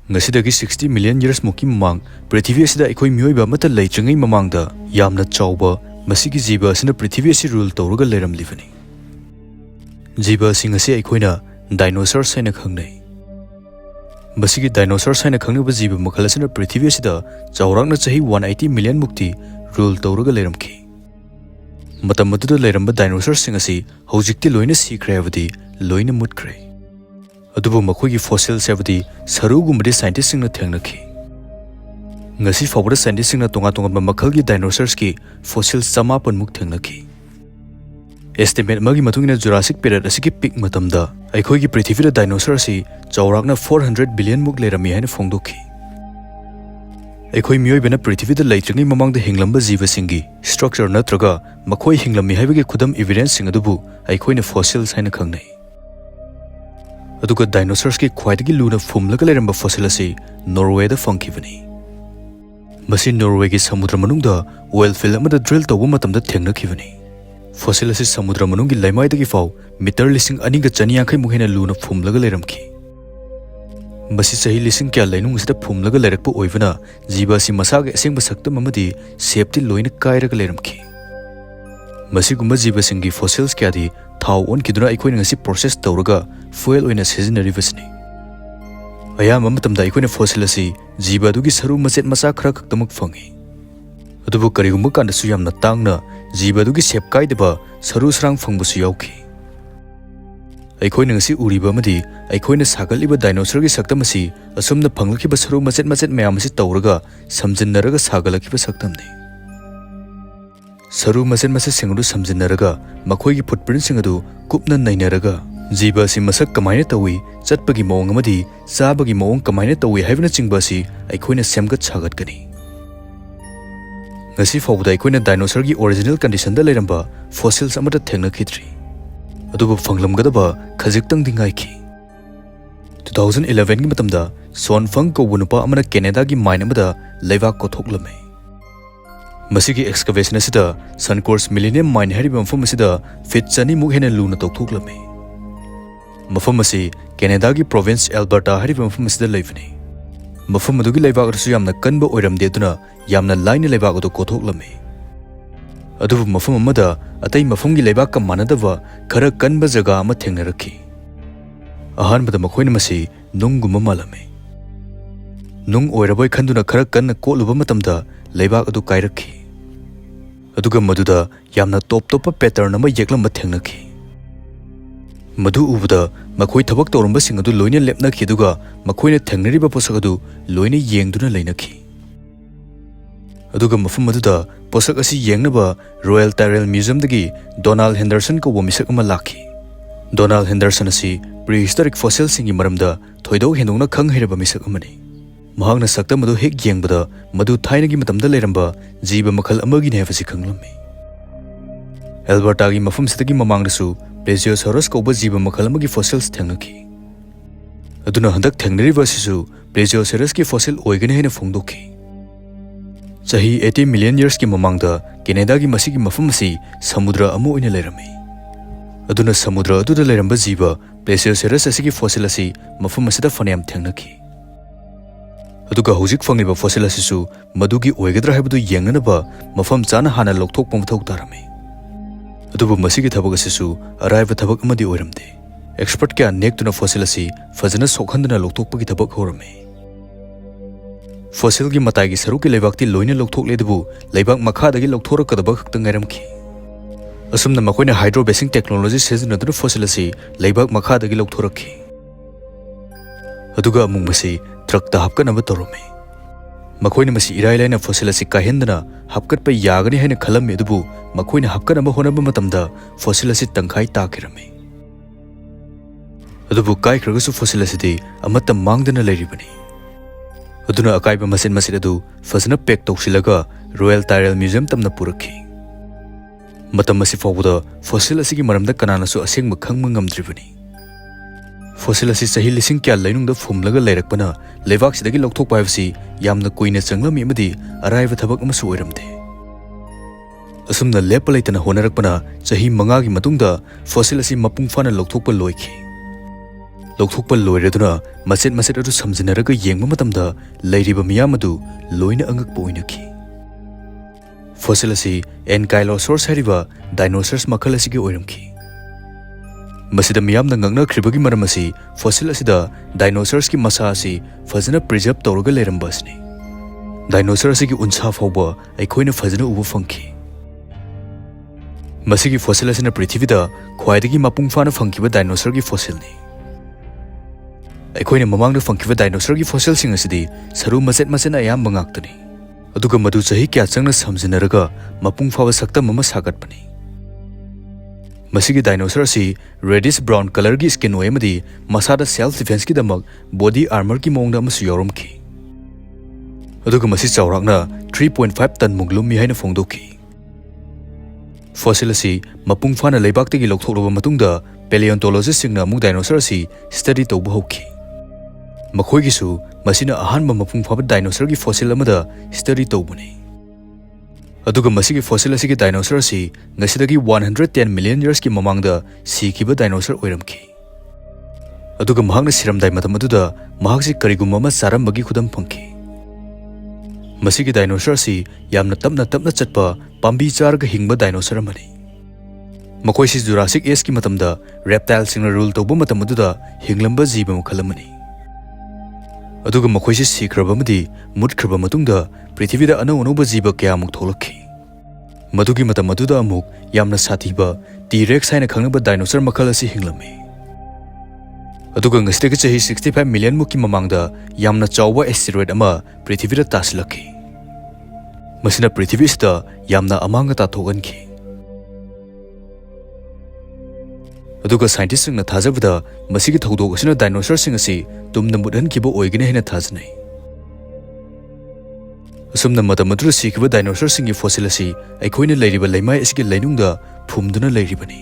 Ngasidagi 60 million years muki mamang Prithvi asida aikoi mioiba amata leitringai mamangda yamna chauba masigi jiba asina Prithvi asi rule tawraga leiramlibani. Jiba sing asi aikoina dinosaurs haina khangnai. Masigi dinosaurs haina khangniba jiba makhal asina Prithvi asida chawrakna chahi 180 million mukti rule tawraga leiramki. Matam aduda leiramba dinosaurs sing asi hojikti loina sikhre habadi loina mutkre. Adubu makhoi fossils habadi sarugumadi scientists singna thengnaki. Ngasi fawda scientists singna tonga makhal gi dinosaurs ki fossils samapan muk thengnaki. Estimate magi matungina Jurassic period asiki peak matamda aikoi gi Prithvi dinosaurs si chawrakna 400 billion muk leirami haina phongdoki. Aikoi mioibana Prithvi da leitringai mamangda hinglamba jiba singi structure natraga makhoi hinglami haibagi khudam evidence sing adubu aikoina fossils haina khangnai. Aduga dinosaurs ki khwaidagi luna phumlaga leiramba fossil asi Norway da fangkibani. Masi Norway gi samudra manungda oil field amada drill tawba matamda thengnakibani. Fossil asi samudra manunggi laimaidagi faw meter lising aniga chaniyankhai muhena luna phumlaga leiramki. Masi chahi lising kya lainung sida phumlaga leirakpa oibana jiba si masaga asengba saktam amadi safety loina kairaga leiramki. Masi gumba jiba singi fossils kyadi thau on kiduna aikoina ngasi process tawraga fuel oina sizinaribasni. Ayama matamda aikoina fossil asi jiba dugi saru machet macha khara khaktamuk fangi. Adubu karigumba kandasu yamna tangna jiba dugi shape kaidaba saru sarang phangbasu yauki. Aikoina ngasi uriba amadi aikoina sagaliba dinosaur gi saktam asi asumna phanglakiba saru machet mayam asi tawraga samjinnaraga sagalakiba saktamni. Saru machet singadu samjinnaraga makhoi gi footprint singadu kupna nainaraga jiba si masak kamaina tawi chatpagi mawang amadi chabagi mawang kamaina tawi haibna chingba si aikoina semgat sagatgani. Ngasi fawda aikoina dinosaur gi original condition da leiramba fossils amata thengnakhidri. Adubu phanglamgadaba khajiktang dingaiki. 2011 gi matamda Sonfang ko bunupa amana Canada gi mine amada leibak kothoklamai. Masigi excavation asida Suncourse Millennium Mine hariba mafam asida feet chani muk hena luna tokthoklamai. Mafam asi Canada gi province Alberta hariba mafam asida leibani. Mafam adugi leibak asu yamna kanba oiramde aduna yamna line leibak adu kothoklamai. Adubu mafam amada atai mafam gi leibak ka manadaba khara kanba jaga ama thengnaraki. Ahanbada makhoina masi nungguma malame. Nung oiraboi khanduna khara kanna koluba matamda leibak adu kairakhi. Aduga maduda yamna top pattern ama yeklamba thengnaki. Madu ubada makhoi thabak tawramba sing adu loina lepnakhi aduga makhoina thengnariba posak adu loina yengduna leinakhi. Aduga mafam maduda posak asi yengnaba Royal Tyrrell Museum dagi Donald Henderson ko misak ama lakhi. Donald Henderson asi prehistoric fossil singi maramda thoidau hendongna khang heraba misak amani. Mahangna sakta madu hek yengbada madu thainagi matamda leiramba jiba makhal amagi ne hafasi khanglammi. Alberta gi mafam sidagi mamangdasu Plesiosaurus ko jiba makhal amagi fossils thengnaki. Aduna handak thengnariba sisu Plesiosaurus ki fossil oigane hena phongdokhi. Chahi 80 million years ki mamangda Canada gi masigi mafam asi samudra amu oina leirami. Aduna samudra aduda leiramba jiba Plesiosaurus asigi fossil asi mafam asida fanayam thengnaki. Aduga hojik fangiba fossil asisu madugi oigadra haibadu yengnanaba mafam chana hana lokthokpa mathau tarami. Adubu masigi thabak asisu araiba thabak amadi oiramde. Expert kya nektuna fossil asi fajana sokhandana lokthokpa gi thabak horami. Fossil gi matai gi saru ki leibakti loina lokthok ledubu leibak makhadagi lokthorakadaba khakta ngairamki. Asumna makoina hydrobasing technology sizinaduna fossil asi leibak makhadagi lokthorakhi. Aduga amung masi truck da hapkan aba torome. Makoina masi irai laina fossil asi kahendana hapkat pa yagani haina khalam edubu makoina hapkan aba honaba matamda fossil asi tangkhai takirame. Adubu kai kragasu fossil asi amata mangdana leiribani. Aduna akaiba masin adu fazana pek tawsilaga Royal Tyrrell Museum tamna purakhi. Matam masi fawda fossil asi gi maramda kananasu asengma khangma ngamdribani. Fossil asi chahi lising kya lainungda phumlaga leirakpana leibak sidagi lokthokpa haibasi yamna koina changlami amadi araiba thabak amasu oiramde. Asumna lepa leitana honarakpana chahi 5 gi matungda fossil asi mapung fana lokthokpa loikhi. लौथोकपा लोइरदुना मसेट मसेट अदु समजिनरगा येंगबा मतमदा लैरिबा मियाम अदु लोइना अंगकपा ओइनखि fossil असि एनकाइलोसॉरस हारिबा डायनोसॉरस मखल असिगे ओइरमखि मसिदा मियामना ngangnakhriबगी मरम असि fossil असिदा डायनोसॉरस की मसा असि फजना preserve तौरगा लेरमबासनि dinosaur असिगी उनसा फावबा अखोइना फजना उबा फंखि मसिगी fossil असिना पृथ्वीदा ख्वाइदगी मपुंग फाना फंखिबा डायनोसॉर की फॉसिलनि अखोइना ममांगदा फंखिबा डायनोसॉर की फॉसिल सिंग असिदी सरू मसेट मसेना अयाम बंगाक्तनि अदुगा मदु चही क्या चंगना समजिनरगा मपुंग फावा सक्तम अमा सागतपनि मसिगी डायनोसॉर असि रेडिश ब्राउन कलर की स्किन ओयमदी मसादा सेल्फ डिफेंस की दमक बॉडी आर्मर की मोंगदा अमसु यावरमखि अदुगा मसि चावराकना 3.5 टन मुंगलुम हाइना फोंदोखि फॉसिल असि मपुंग फाना लेबाक्तगी लौथोकलबा मतुंगदा पैलियोंटोलॉजिस्ट सिंगना अमुक डायनोसॉर असि स्टडी तौबा हौखि मखोइगिसु मसिना अहानबा मपुंग फाबा डायनोसॉर की फॉसिल अमदा स्टडी तौबनि अदुगा मसिगी फॉसिल असिगी डायनोसॉर असि ngasiदगी 110 मिलियन इयर्स की ममांगदा सीखिबा डायनोसॉर ओइरमखि अदुगा महागना सिरमदाइ मतम अदुदा महागसि करिगुम अमा चारमबगी खुदम फंखि मसिगी डायनोसॉर असि यामना तपना तपना चटपा पांबी चारगा हिंगबा डायनोसॉर अमनि मखोइसि जुरासिक एज की मतमदा रेप्टाइल सिंगना रूल तौबा मतम अदुदा हिंगलंबा जीब मखल अमनि अदुगा मखोइसि सिख्रबमदी मुटख्रबा मतुंगदा पृथ्वीदा अनौ अनौबा जीब कयामुक थोलखि मदुगी मतम अदुदा अमुक यामना साथीबा टी-रेक्स हाइना खंगबा डायनोसॉर मखल असि हिंगलमि अदुगा ngasiदगी चही 65 मिलियन मुकी ममांगदा यामना चावबा एस्टेरॉइड अमा पृथ्वीदा तासलखि मसिना पृथ्वीसिदा यामना अमांगा ताथोगनखि अदुगा साइंटिस्टसिंगना थाजबदा मसिगी थौदोक असिना डायनोसॉर सिंग असि तुमना मुदहनखिबा ओइगने हेना थाजनै असुमना मतम अदुदा सिखिबा डायनोसॉर सिंगी फॉसिल असि अखोइना लैरिबा लैमाइ असिगी लैनुंगदा फुमदुना लैरिबनि।